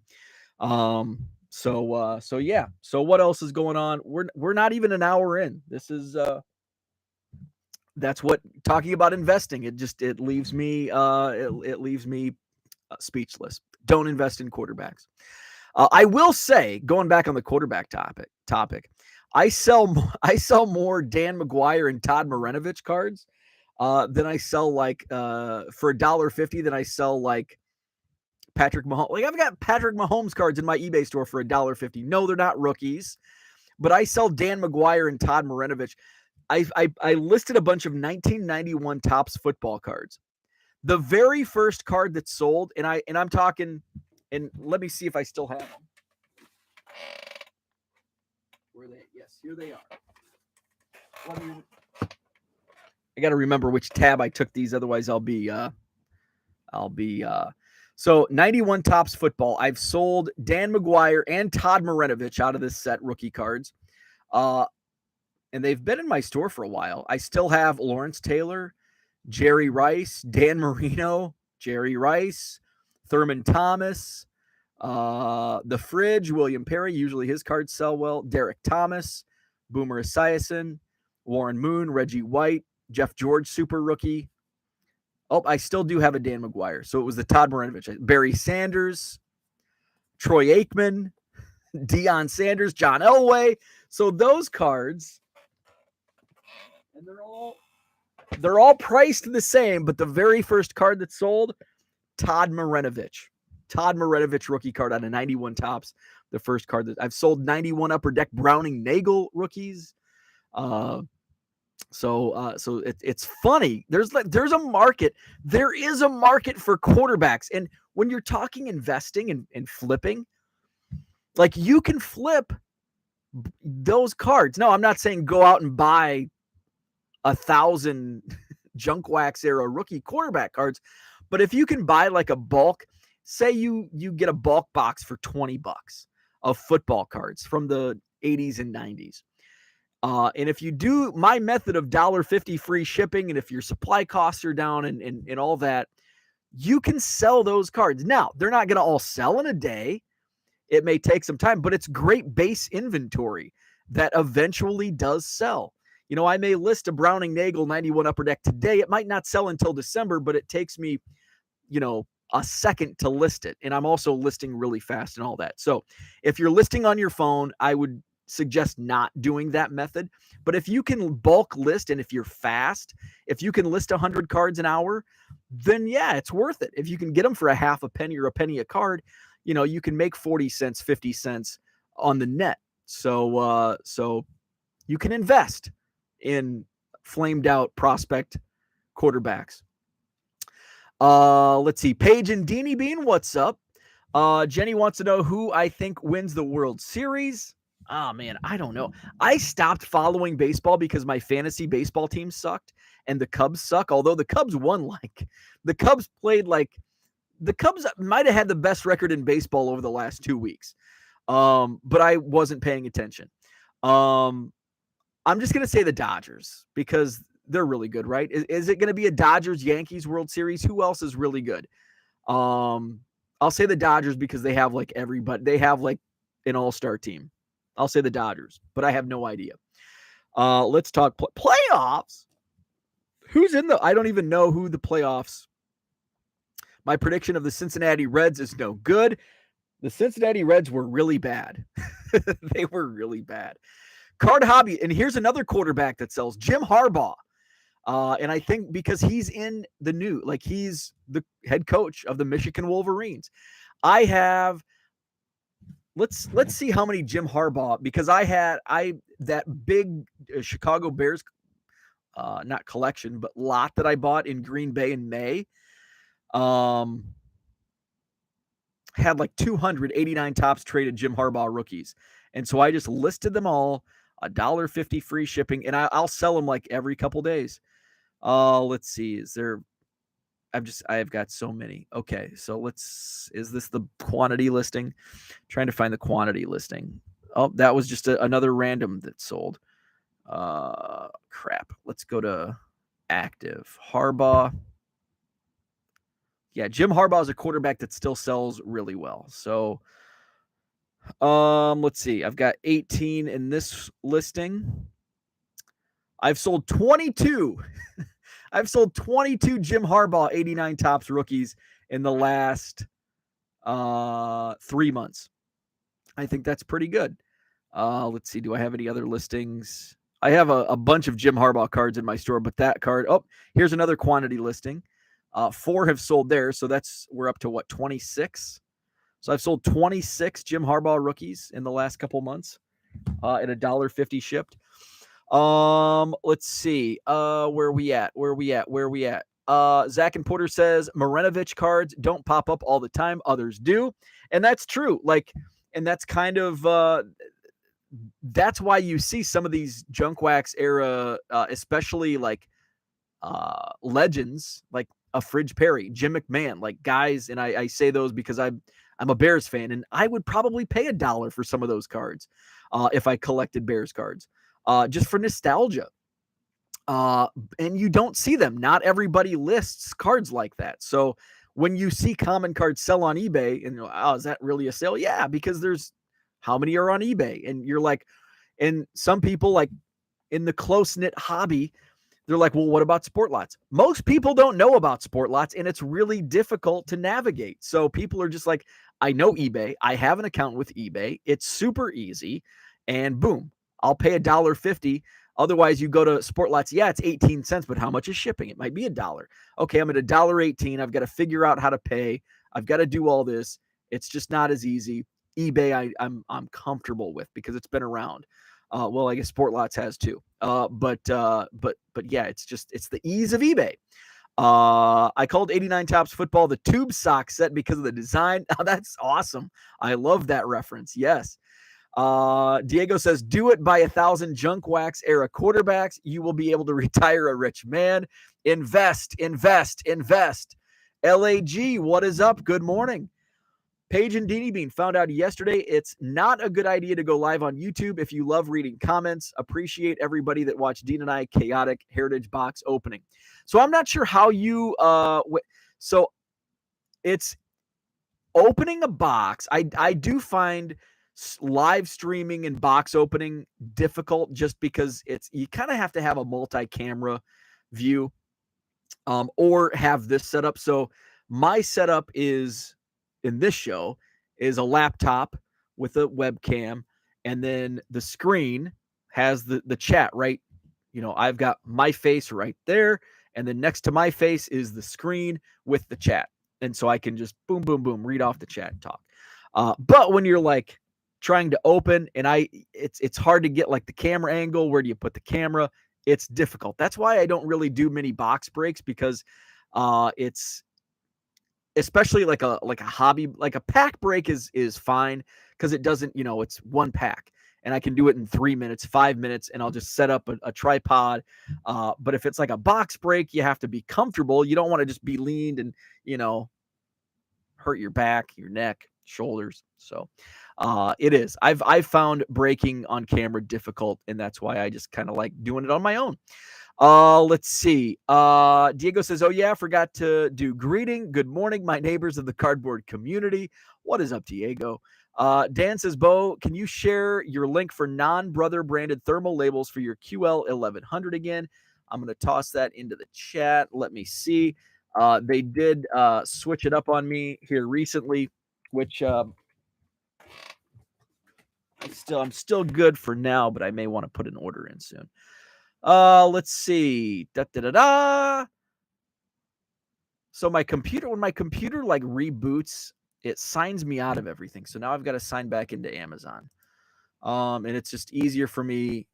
So yeah. So what else is going on? We're not even an hour in. This is that's what talking about investing. It leaves me speechless. Don't invest in quarterbacks. I will say, going back on the quarterback topic, I sell more Dan McGuire and Todd Marinovich cards than I sell for $1.50 than I sell Patrick Mahomes. Like, I've got Patrick Mahomes cards in my eBay store for $1.50. No, they're not rookies, but I sell Dan McGuire and Todd Marinovich. I listed a bunch of 1991 Topps football cards. The very first card that sold, and I'm talking, and let me see if I still have them. Where are they? Yes, here they are. I got to remember which tab I took these, otherwise I'll be So 91 Topps football. I've sold Dan McGuire and Todd Marinovich out of this set, rookie cards. And they've been in my store for a while. I still have Lawrence Taylor, Jerry Rice, Dan Marino, Jerry Rice, Thurman Thomas, The Fridge, William Perry. Usually his cards sell well. Derek Thomas, Boomer Esiason, Warren Moon, Reggie White, Jeff George, super rookie. Oh, I still do have a Dan McGuire. So it was the Todd Marinovich. Barry Sanders, Troy Aikman, Deion Sanders, John Elway. So those cards, and they're all priced the same, but the very first card that sold, Todd Marinovich. Todd Marinovich rookie card on a 91 Topps. The first card that I've sold 91 Upper Deck Browning Nagel rookies. So it's funny. There's a market. There is a market for quarterbacks. And when you're talking investing and flipping, like, you can flip those cards. No, I'm not saying go out and buy 1,000 junk wax era rookie quarterback cards, but if you can buy like a bulk, say you get a bulk box for $20 of football cards from the 80s and 90s. And if you do my method of $1.50 free shipping, and if your supply costs are down and all that, you can sell those cards. Now, they're not going to all sell in a day. It may take some time, but it's great base inventory that eventually does sell. I may list a Browning Nagel 91 Upper Deck today. It might not sell until December, but it takes me, a second to list it. And I'm also listing really fast and all that. So if you're listing on your phone, I would suggest not doing that method. But if you can bulk list, and if you're fast, if you can list 100 cards an hour, then yeah, it's worth it. If you can get them for a half a penny or a penny a card, you can make 40 cents, 50 cents on the net. So you can invest in flamed out prospect quarterbacks. Let's see. Paige and Deanie Bean, what's up? Jenny wants to know who I think wins the World Series. Oh, man, I don't know. I stopped following baseball because my fantasy baseball team sucked and the Cubs suck. Although the Cubs won, the Cubs played the Cubs might have had the best record in baseball over the last 2 weeks. But I wasn't paying attention. I'm just going to say the Dodgers because they're really good, right? Is it going to be a Dodgers-Yankees World Series? Who else is really good? I'll say the Dodgers because they have everybody. They have an all-star team. I'll say the Dodgers, but I have no idea. Let's talk playoffs. Who's in I don't even know who the playoffs. My prediction of the Cincinnati Reds is no good. The Cincinnati Reds were really bad. They were really bad. Card Hobby, and here's another quarterback that sells, Jim Harbaugh. And I think because he's in the new, he's the head coach of the Michigan Wolverines. I have, let's see how many Jim Harbaugh, because that big Chicago Bears, not collection, but lot that I bought in Green Bay in May, had 289 tops traded Jim Harbaugh rookies. And so I just listed them all, $1.50 free shipping, and I'll sell them every couple days. Let's see. I've got so many. Okay. So is this the quantity listing? Trying to find the quantity listing. Oh, that was just another random that sold. Crap. Let's go to active. Harbaugh. Yeah, Jim Harbaugh is a quarterback that still sells really well. So, let's see. I've got 18 in this listing. I've sold 22. I've sold 22 Jim Harbaugh 89 tops rookies in the last 3 months. I think that's pretty good. Let's see. Do I have any other listings? I have a bunch of Jim Harbaugh cards in my store, but that card, here's another quantity listing. 4 have sold there, so we're up to 26. So I've sold 26 Jim Harbaugh rookies in the last couple months at $1.50 shipped. Let's see. Where are we at? Zach and Porter says Marinovich cards don't pop up all the time. Others do. And that's true. And that's kind of, that's why you see some of these junk wax era, especially legends, like a Fridge Perry, Jim McMahon, guys. And I say those because I'm a Bears fan, and I would probably pay $1 for some of those cards if I collected Bears cards. Just for nostalgia. And you don't see them. Not everybody lists cards like that. So when you see common cards sell on eBay and is that really a sale? Yeah, because there's how many are on eBay? And you're and some people in the close-knit hobby, they're well, what about sport lots? Most people don't know about sport lots, and it's really difficult to navigate. So people are just I know eBay. I have an account with eBay. It's super easy. And boom, I'll pay $1.50. Otherwise, you go to sport lots. Yeah, it's 18 cents, but how much is shipping? It might be $1. Okay, I'm at $1.18. I've got to figure out how to pay. I've got to do all this. It's just not as easy. eBay, I'm comfortable with because it's been around. Well, I guess sport lots has too. But yeah, it's the ease of eBay. I called 89 Tops Football the tube sock set because of the design. Oh, that's awesome. I love that reference. Yes. Diego says, do it by 1,000 junk wax era quarterbacks. You will be able to retire a rich man. Invest. LAG, what is up? Good morning. Paige and Deanie Bean found out yesterday it's not a good idea to go live on YouTube if you love reading comments. Appreciate everybody that watched Dean and I chaotic Heritage box opening. So I'm not sure how you so it's opening a box. I do find live streaming and box opening difficult just because you kind of have to have a multi-camera view or have this setup. So my setup is in this show is a laptop with a webcam, and then the screen has the chat, right? I've got my face right there, and then next to my face is the screen with the chat. And so I can just boom, boom, boom, read off the chat and talk. But when you're trying to open and it's hard to get the camera angle. Where do you put the camera? It's difficult. That's why I don't really do many box breaks because it's especially like a hobby, like a pack break is fine because it doesn't, it's one pack and I can do it in 3 minutes, 5 minutes, and I'll just set up a tripod. But if it's like a box break, you have to be comfortable. You don't want to just be leaned and, hurt your back, your neck, shoulders. So it is. I've found breaking on camera difficult, and that's why I just kind of like doing it on my own. Let's see. Diego says, "Oh yeah, forgot to do greeting. Good morning, my neighbors of the cardboard community. What is up, Diego?" Dan says, "Bo, can you share your link for non-brother branded thermal labels for your QL 1100 again?" I'm going to toss that into the chat. Let me see. They did switch it up on me here recently, which I'm still good for now, but I may want to put an order in soon. Let's see. So when my computer like reboots, it signs me out of everything. So now I've got to sign back into Amazon. And it's just easier for me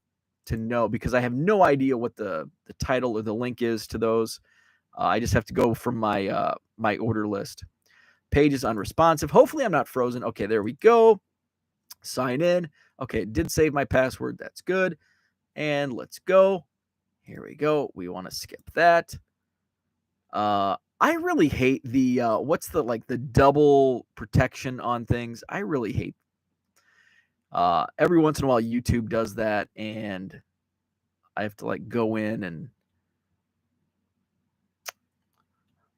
to know because I have no idea what the title or the link is to those. I just have to go from my my order list. Page is unresponsive. Hopefully I'm not frozen. Okay, there we go. Sign in. Okay, it did save my password. That's good. And let's go. Here we go. We want to skip that. I really hate the what's the like the double protection on things. I really hate. Every once in a while YouTube does that, and I have to like go in and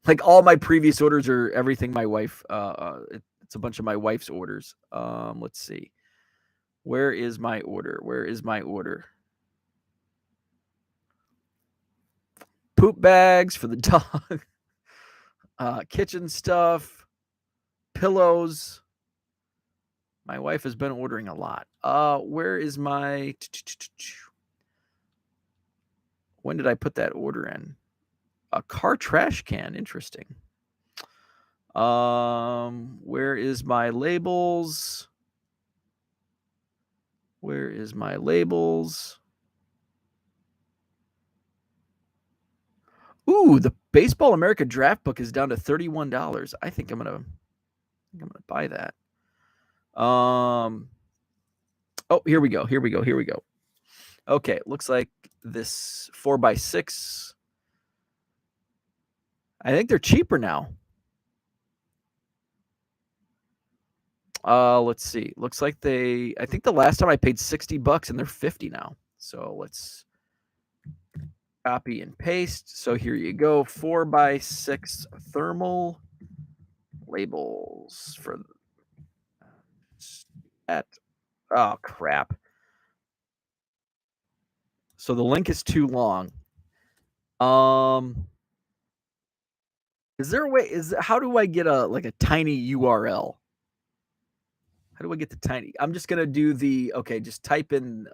like all my previous orders are everything my wife. It's a bunch of my wife's orders. Let's see. Where is my order? Where is my order? Poop bags for the dog. Kitchen stuff. Pillows. My wife has been ordering a lot. Where is my... When did I put that order in? A car trash can. Interesting. Where is my labels? Where is my labels? Ooh, the Baseball America draft book is down to $31. I think I'm gonna buy that. Oh, here we go. Okay, looks like this 4x6. I think they're cheaper now. Let's see. Looks like I think the last time I paid $60 and they're $50 now. So let's copy and paste. So here you go. 4x6 thermal labels for that. Oh, crap. So the link is too long. Is there a way? How do I get a tiny URL? How do I get the tiny? I'm just gonna do the okay. Just type in.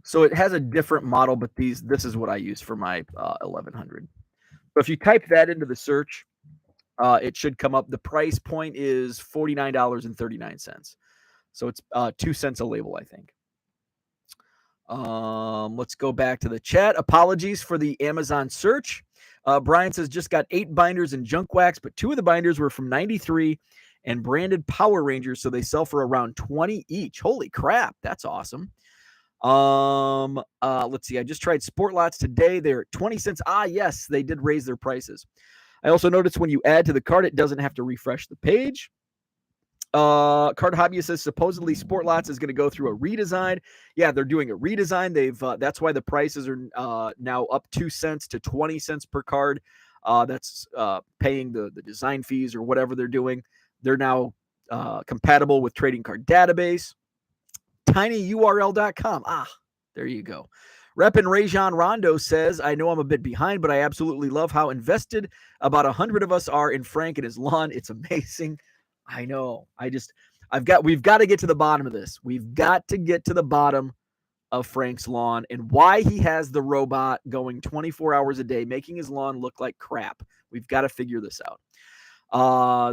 So it has a different model, but this is what I use for my 1100. So if you type that into the search, it should come up. The price point is $49.39. So it's 2 cents a label, I think. Let's go back to the chat. Apologies for the Amazon search. Brian says just got 8 binders and junk wax, but 2 of the binders were from 93 and branded Power Rangers, so they sell for around 20 each. Holy crap, that's awesome. Let's see. I just tried Sport Lots today. They're 20 cents. Yes, they did raise their prices. I also noticed when you add to the cart, it doesn't have to refresh the page. Card Hobbyist says supposedly Sport Lots is going to go through a redesign. Yeah, they're doing a redesign. That's why the prices are now up 2 cents to 20 cents per card. That's paying the design fees or whatever they're doing. They're now compatible with Trading Card Database. tinyurl.com. There you go. Reppin' Rajon Rondo says, I know I'm a bit behind, but I absolutely love how invested about 100 of us are in Frank and his lawn. It's amazing. I know. We've got to get to the bottom of this. We've got to get to the bottom of Frank's lawn and why he has the robot going 24 hours a day, making his lawn look like crap. We've got to figure this out.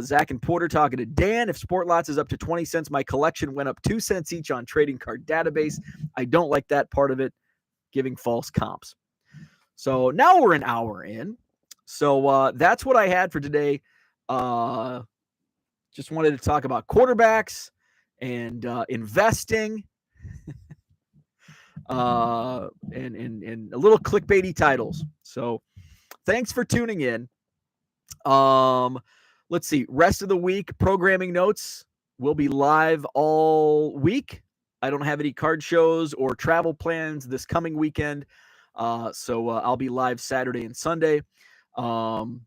Zach and Porter talking to Dan. If Sport Lots is up to 20 cents, my collection went up 2 cents each on Trading Card Database. I don't like that part of it. giving false comps. So now we're an hour in. So that's what I had for today. Just wanted to talk about quarterbacks and investing and a little clickbaity titles. So thanks for tuning in. Let's see. Rest of the week, programming notes will be live all week. I don't have any card shows or travel plans this coming weekend. So I'll be live Saturday and Sunday. No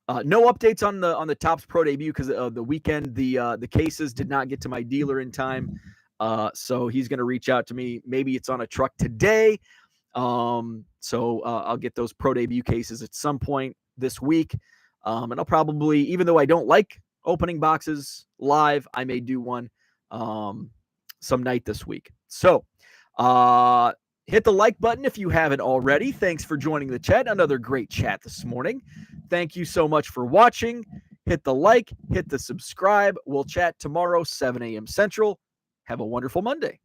updates on the Topps Pro debut because the weekend the cases did not get to my dealer in time. So he's going to reach out to me. Maybe it's on a truck today. So I'll get those Pro debut cases at some point this week. And I'll probably, even though I don't like opening boxes live, I may do one some night this week. So hit the like button if you haven't already. Thanks for joining the chat. Another great chat this morning. Thank you so much for watching. Hit the like, hit the subscribe. We'll chat tomorrow, 7 a.m. Central. Have a wonderful Monday.